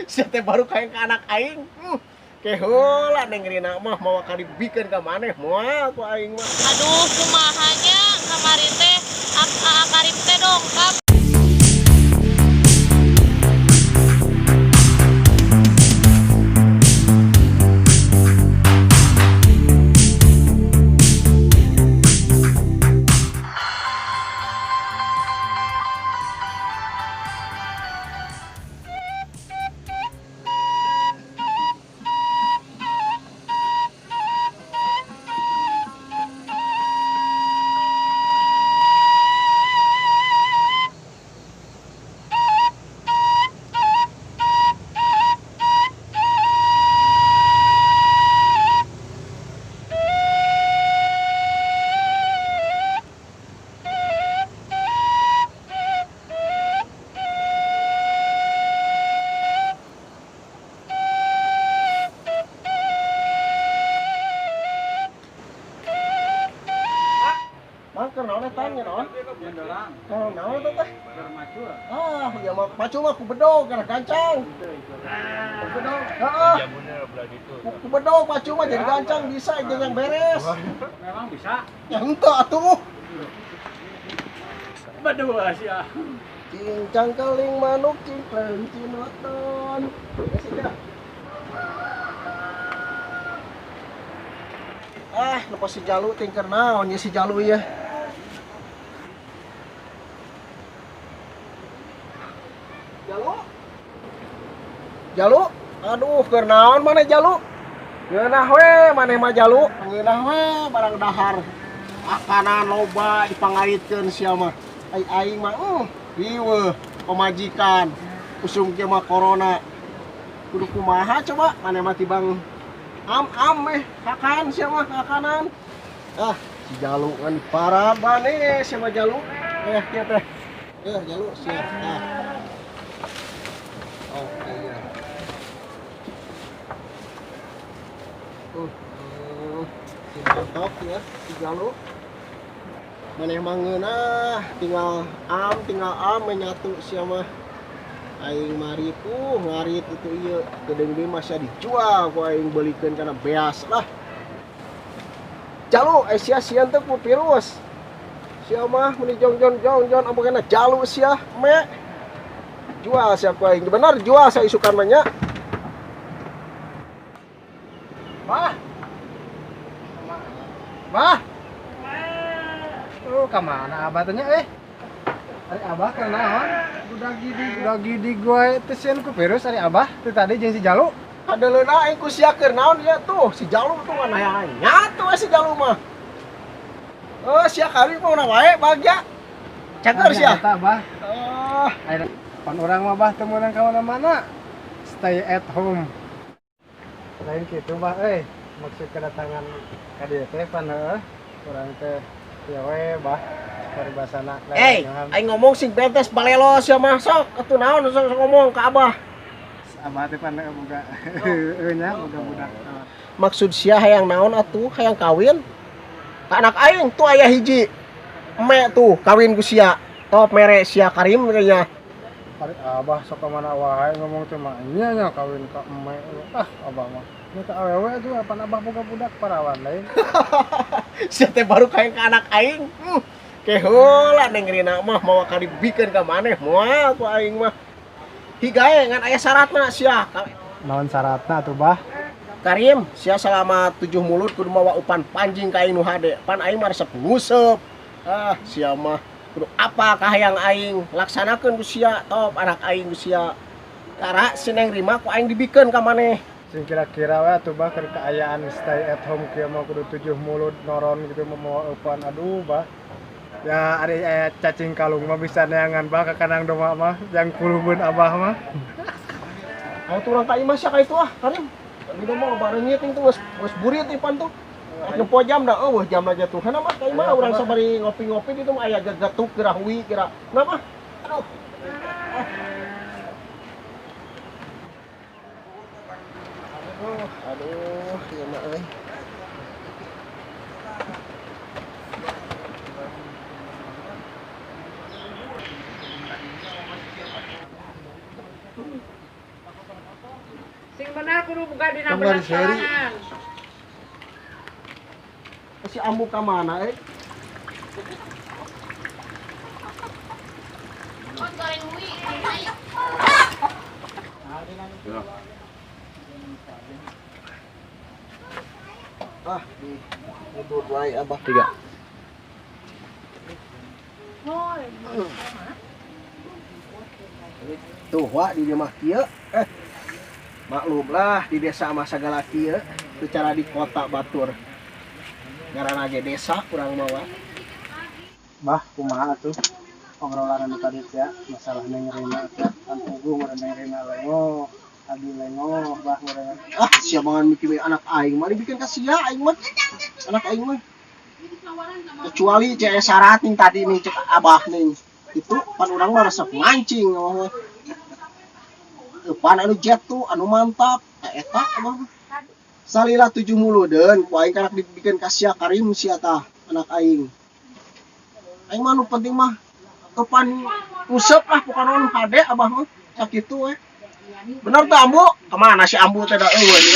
Sia teh baru kayak ke anak aing. Keheula neng Rina mah mau bikin ka maneh moal ku aing mah. Aduh, kumahanya kamari teh Karim teh dongkap. Mangker naon eta nya naon? Oh, naon eta teh? Ah, ya mah macu mah ku bedog kana gancang. Ku bedog. Heeh. Iya bener belah gitu. Ku bedog macu mah jadi gancang bisa jeung yang beres. Memang bisa. Ya henteu atuh. Berdua sih ah. Cincang keling manuk cimpleng cinoton. Ah, lepas si Jalu tingker naon ya si Jalu ya. Jalu? Jalu? Aduh, keur naon maneh Jalu? Ngeunah we maneh mah Jalu, ngeunah we barang dahar. Makanan loba dipangayitkeun sia mah. Aing mah riweuh pamajikan. Usum kieu mah corona. Kudu kumaha coba maneh mah tibang am kakan sia mah kakanan. Ah, si Jalu kan parah bane sia mah Jalu. Kieu teh. Jalu siap. Ah. Oke ya. Si mantap ya si Jalu. Maneh mah ngeunah tinggal am menyatu sia mah. Aing mari ngarit itu ieu gedeng mah sia dijual ku aing beulikeun kana beas lah. Jalu sia teh ku virus. Sia mah mun jongjon ampuna Jalu sia me. Jual sia ku aing. Bener jual saya isukan mah nya. Bah. Kemana abah tanya Ari abah keur naon? Udah gidi gue teuseun ku virus ari abah teh tadi jeung si Jalu. Adeleuna aing ku sia keur naon ya tuh si Jalu tuh mana nyatu si Jalu mah. Sia kali mah wae bagja. Cager sia. Eta abah. Oh, Pan urang mah bah teu meunang ka mana-mana. Stay at home. Lain kitu bah maksud kedatangan ka dieu teh pan urang teh ya we bah paribasana. Aing ngomong sing betes balelo sia mah sok atuh naon sok ngomong ka Abah. Abah teh pan boga nya boga budak. Maksud sia hayang naon atuh hayang kawin? Ka anak aing tuh aya hiji. Eme tuh kawin ku sia. Top mere sia Karim kayaknya. Ari abah sok ka mana wae ngomong teh mah nya kawin ka eme. Abah mah nya ka awewe tuh pan abah boga budak parawan lain. Sia teh baru kayak ke anak aing. Keheula neng Rina mah mau bikin ka maneh moal ku aing mah. Higae ngan aya syaratna sia. Naon syaratna tuh bah? Karim, sia selama 7 mulut kudu mawa upan panjing ka aing nu hade. Pan aing mah resep nguseup. Ah, sia mah kudu apa kahayang aing laksanakeun ku sia top anak aing ku sia. Kara si Neng Rima ku aing dibikeun ka maneh. Sing kira-kira we atuh bah keur kaayaan stay at home kieu mah kudu 7 mulut noron gitu mau upan aduh bah. Ya ari aya cacing kalung mah bisa neangan bah ka kanang domba mah yang kulubeun abah mah. Ayo turang ka imah sia ka itu ah, Karim. Di mah bareng ngiting tuh geus burit ipan tuh. Nempo jam dah eueuh jam aja tuh. Kana mah ka imah urang sabari ngopi-ngopi di tuh aya gatuk geura huwi geura. Kenapa? Aduh. Aduh, ieu mah euy. Sing benar kudu buka dina Kamari benak seri. salahan. Si Ambu ka mana Oh, goreng ui. Ah, tidur wae abah. 3. Tuh, wah di dia mah kieu. Maklum lah di desa mah sagala kieu, teu cara di kota batur. Ngaranna ge desa kurang mawa. Bah, kumaha tuh obrolan anu tadi ya, masalah Neng Rina teh, kan pugu meureun Neng Rina lengo, Abi lengo, bah meureun. Ah, sia bangan bikin anak aing mah dibikin ka sia aing mah. Anak aing mah. Kecuali cek syarat nih tadi nih cek abah nih. Itu pan urang mah resep mancing mah. Pan anu jet tuh anu mantap. Eta abah mah. Salila 7 muludeun, ku aing karak dibikin ka sia Karim sia tah anak aing. Aing mah nu penting mah kepan usep lah bukan anu hade abah mah. Sakitu we. Bener teh Ambu? Kemana si Ambu teh da eueuh nih?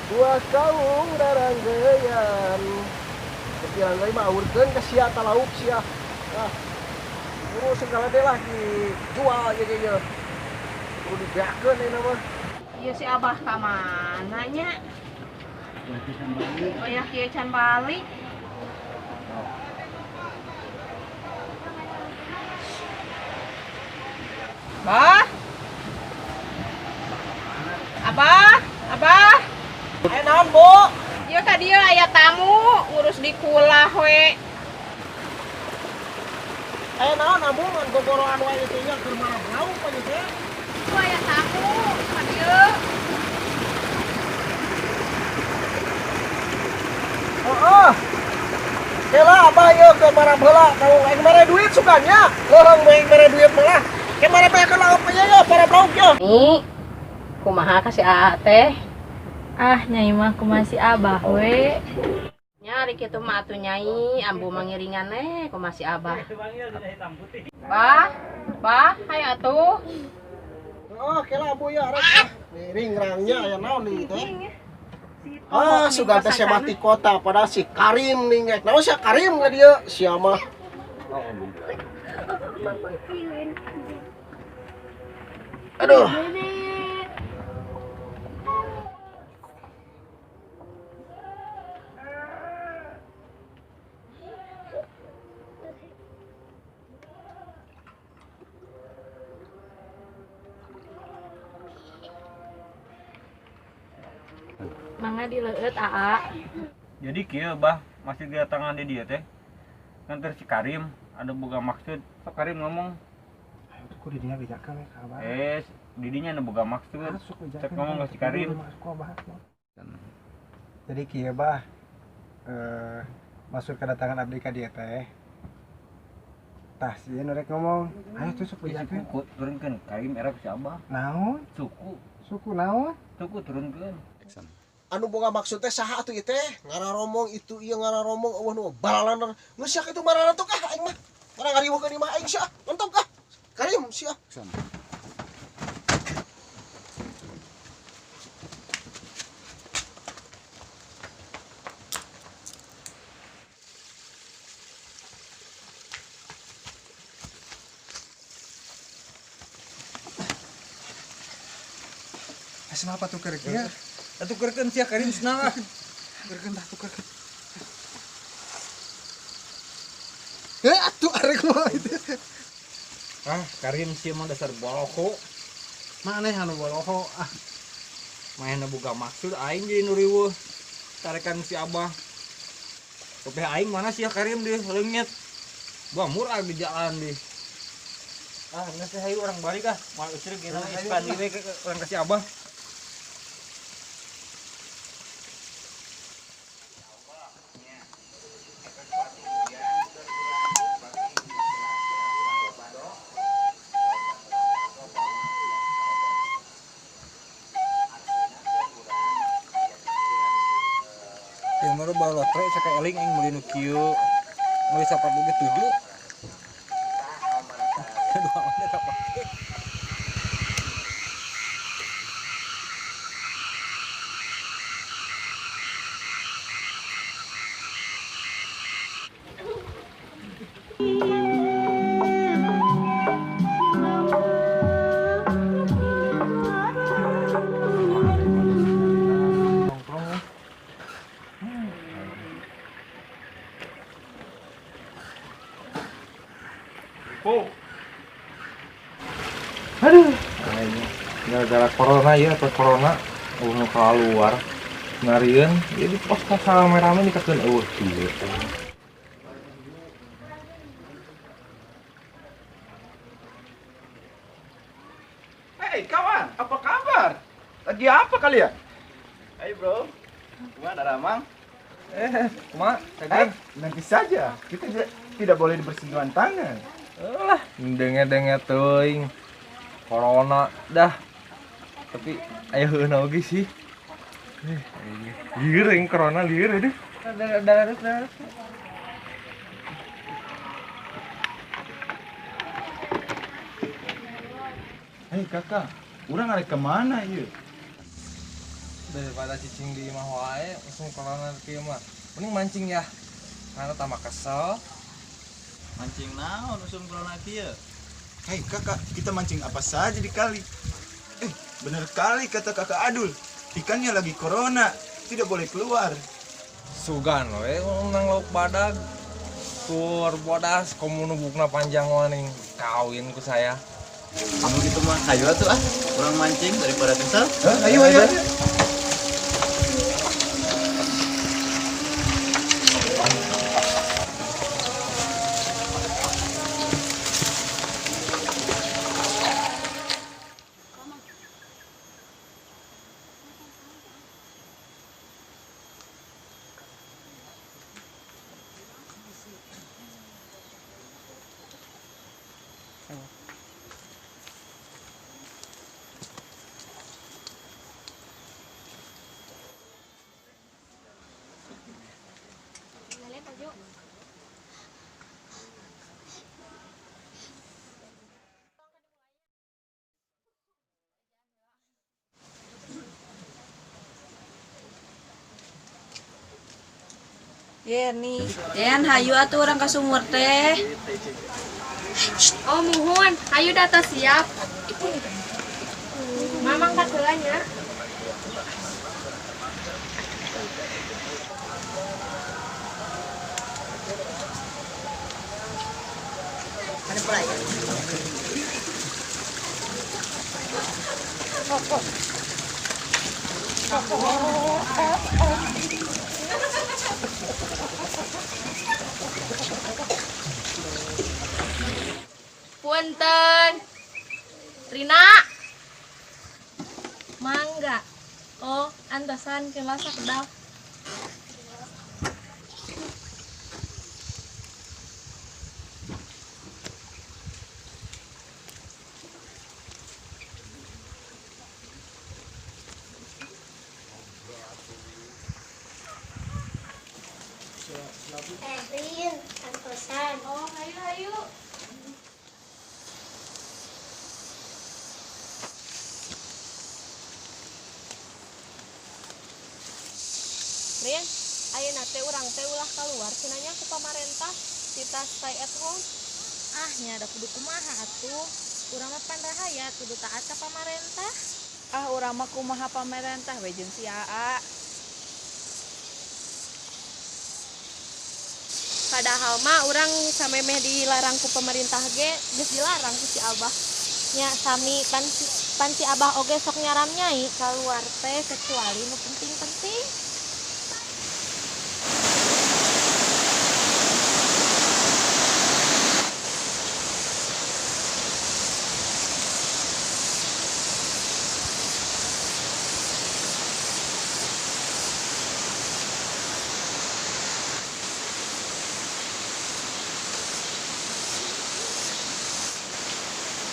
Buah kaung daranggeyan. Kepiang deui mah aurkeun ka sia ta lauk sia. Nah. Urus segala deh lah dijual ge ge. Kudu dibeakeun ayeuna mah. Ieu si Abah ka mana nya? Oh ya kieu can balik. Bah? Abah? Abah? Ayo naon, Bu? Ieu ka dieu aya tamu ngurus di kulah we. Ayo naon Ambu ngan gogoroan wae teh nya keur marah blau pa ieu teh. Itu aya tamu ka dieu. Heeh. Kela abah ieu keur marah heula, kalau aing mere duit sukanya. Leureung aing mere duit malah. Ke mere beakeun lauk pa ieu para brauk ieu. Nih, kumaha ka si Aa teh? Ah, Nyai mah kumaha si Abah we. Nyari kitu mah atuh Nyai, ambu mangiringan kumaha si Abah. Bah, bah, hai atuh. Oh, kela Ambu ieu arek ah. Miring rangnya aya naon deui teh? Ah, sudah teh mati kota padahal si Karim nih. Naon si Karim ka dieu? Sia mah. Aduh. Mangga dileueut Aa. Jadi kieu bah masih didatangan di dia teh. Kan si Karim ada boga maksud. Sok Karim ngomong. Ku di dinya bejakeun we ka Abah. Didinya ada boga maksud. Masuk bejakeun. Cek ngomong ke si Karim. Jadi kieu bah maksud kedatangan abdi ka dieu teh. Tah sieun rek ngomong, ayo tusuk bejakeun. Suku turunkeun Karim era si Abah. Naon? Suku Naon? turunkeun. Anu boga maksud teh saha atuh ieu teh? Ngararomong itu ieu ngararomong eueuh nu balalan. Nu sia kitu marana tuh kah aing mah. Karang ngariweukeun imah aing sia. Mentok kah? Karim sia. Asma apa tuh keur kieu? Atuh keurkeun sia Karim senang. Tukerkeun tah tukerkeun. Atuh arek mah itu. Karim sih emang dasar boloho. Maneh anu boloho Main boga maksud aing jadi nu riweuh. Tarekan si Abah. Tapi aing mana sih ya Karim deh leungit. Murah di jalan deh. Nggak sih hayu orang balik mau usir gitu ispan we ke orang kasih Abah. Yang baru bawa lotre saka eling aing meuli nu kieu. Meuli sapat ge 7. Dua mana tak pake. Aduh, gara-gara corona ya, pas corona mau keluar ngarian, jadi pas rame-rame dikakeun kieu. Hei kawan, apa kabar? Lagi apa kalian? Hai bro, gimana Ramang? Mak, kaget. Nanti saja, kita tidak boleh bersentuhan tangan. Lah, denge-denge teuing. Corona dah. Tapi aya heuna oge sih. Lieur yang corona lieur aduh. Darah. Hei kakak, urang arek kemana ieu? Daripada cicing di imah wae, langsung corona kieu mah. Mending mancing ya. Karena tambah kesel. Mancing naon usum corona kieu? Hei kakak, kita mancing apa saja di kali. Bener kali kata kakak Adul. Ikannya lagi corona, tidak boleh keluar. Sugan we nang lauk badag. Tur bodas komo nubukna panjang waning kawin ku saya. Kamu gitu mah, ayo atuh orang mancing daripada kesel. Ayo. Nih, Den, hayu atuh orang ka sumur teh. Oh muhun, ayo data siap. Mamang katulanya. Ada pelayan. Punten. Rina. Mangga. Oh, antasan kelas sakdal. Rin, angkosan. Oh, hayu. Rin, ayo nate urang teh ulah keluar cenanya ku pamarentah kita stay at home. Ah, nya ada kudu kumaha atuh. Urang mah pan rahayat kudu taat ka pamarentah. Ah, urang mah kumaha pamarentah we jeung si Aa. padahal mah orang samemeh dilarang ku pemerintah ge geus dilarang ku si Abah nya sami pan si Abah oge sok nyaram nyai keluar teh kecuali nu penting-penting.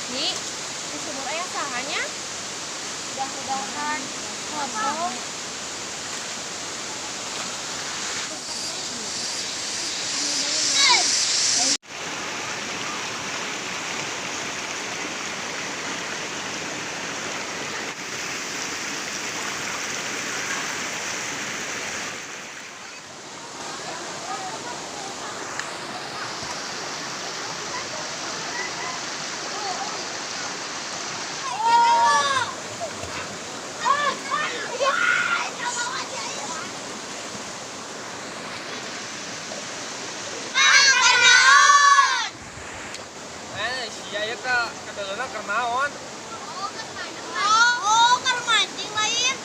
Ni, di sumur aya sahanya? Mudah-mudahan kosong. Sia ya kak, kadalana kernaon. Oh, keur mancing lain.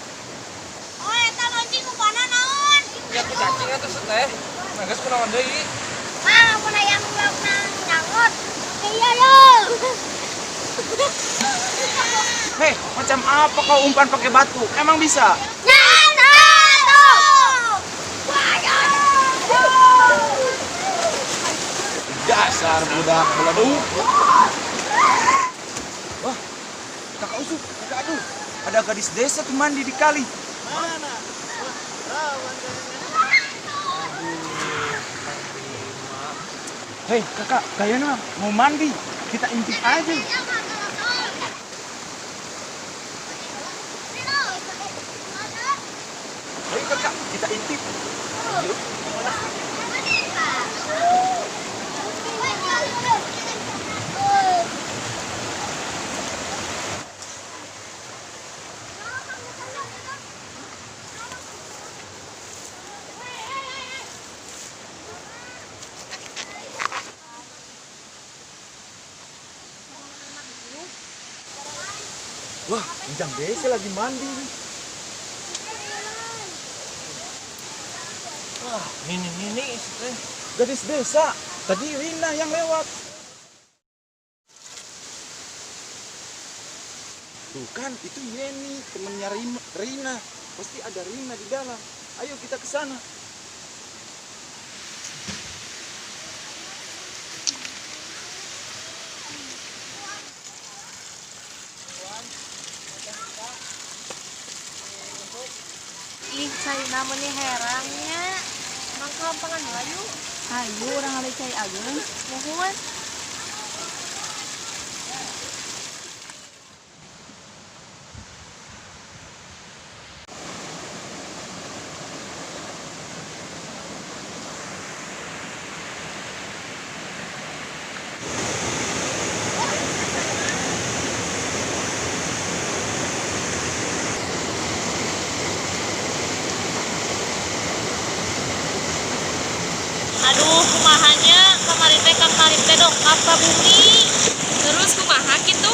Oh, eta mancing upana naon? Ya ku cacing atuh teh. Magas kunaon deui? Ah, mun aya nu nyangot. Iya yo. Hei, macam apa kau umpan pakai batu? Emang bisa? Dasar budak beleduk. Wah, kakak Usuk, kakak Adul. Ada gadis desa tuh mandi di kali. Mana? Hei kakak, kayaknya mau mandi. Kita intip aja. Ayo kakak, kita intip. Yuk. Wah, Ujang desa lagi mandi. Wah, ini gadis desa. Tadi Rina yang lewat. Tuh kan, itu Yeni, temennya Rina. Pasti ada Rina di dalam. Ayo kita ke sana. Ih, cai namun nih herangnya. Mang kelampangan Melayu. Ayo orang alih cai ageun. Mohon. Aduh, kumahanya kemarin teh dongkap ka bumi. Terus kumaha gitu?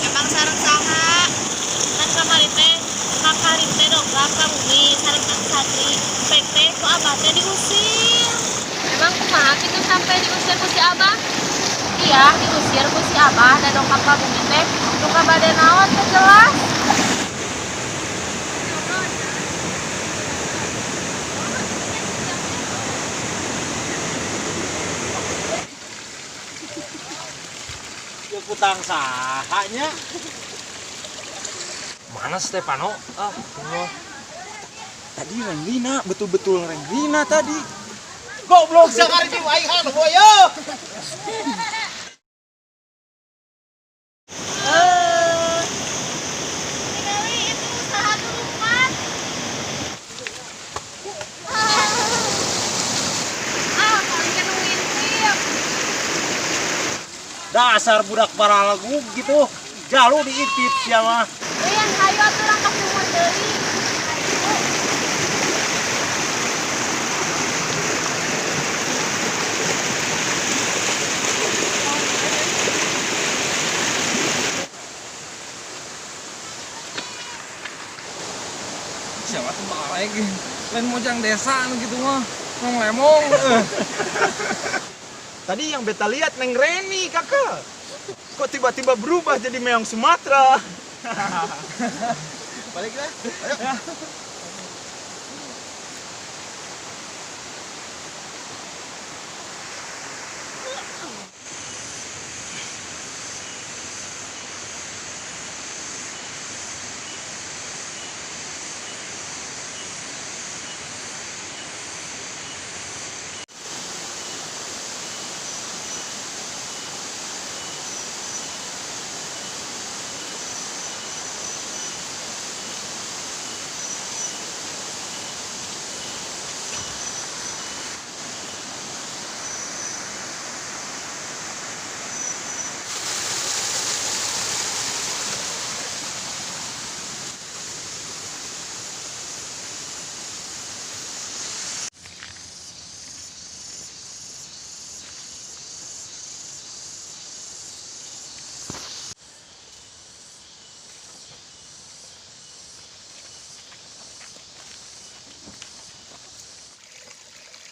Emang sareng saha? Kan kemarin teh dongkap ka bumi sareng Kang Satri. Pek teh ku Abah teh diusir. Emang kumaha gitu sampai diusir ku si Abah? Iya, diusir ku si Abah dan dongkap ka bumi teh. Nu kabade naon teh jelas. Ya kutang sahanya. Mana Stefano? Ah, Allah. Tadi Rengrina, betul-betul Rengrina tadi. Goblok sakari di waihan boyo. Kali itu usaha dulu, Pak. Kalian ngintip. Dasar budak paralagu gitu. Jalu diintip siapa? Yang hayu atuh urang ka sumur deui. lain mojang desa anu gitu mah. Ngomong lemong. Tadi yang beta lihat Neng Reni, kakak. Kok tiba-tiba berubah jadi meong Sumatera? Balik lah. Ayo.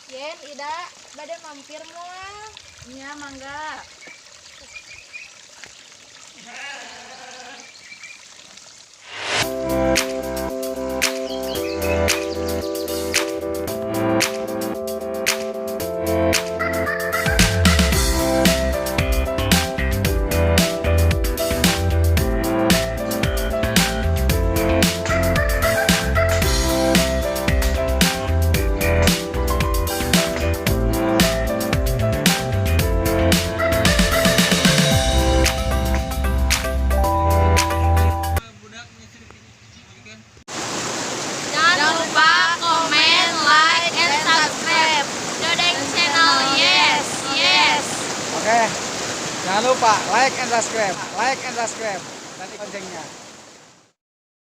Yen, Ida, bade mampir moal. Iya, mangga. Jangan lupa komen, like, and subscribe. Dodeng channel, yes, yes. Oke. Jangan lupa like and subscribe. Like and subscribe. Dan loncengnya.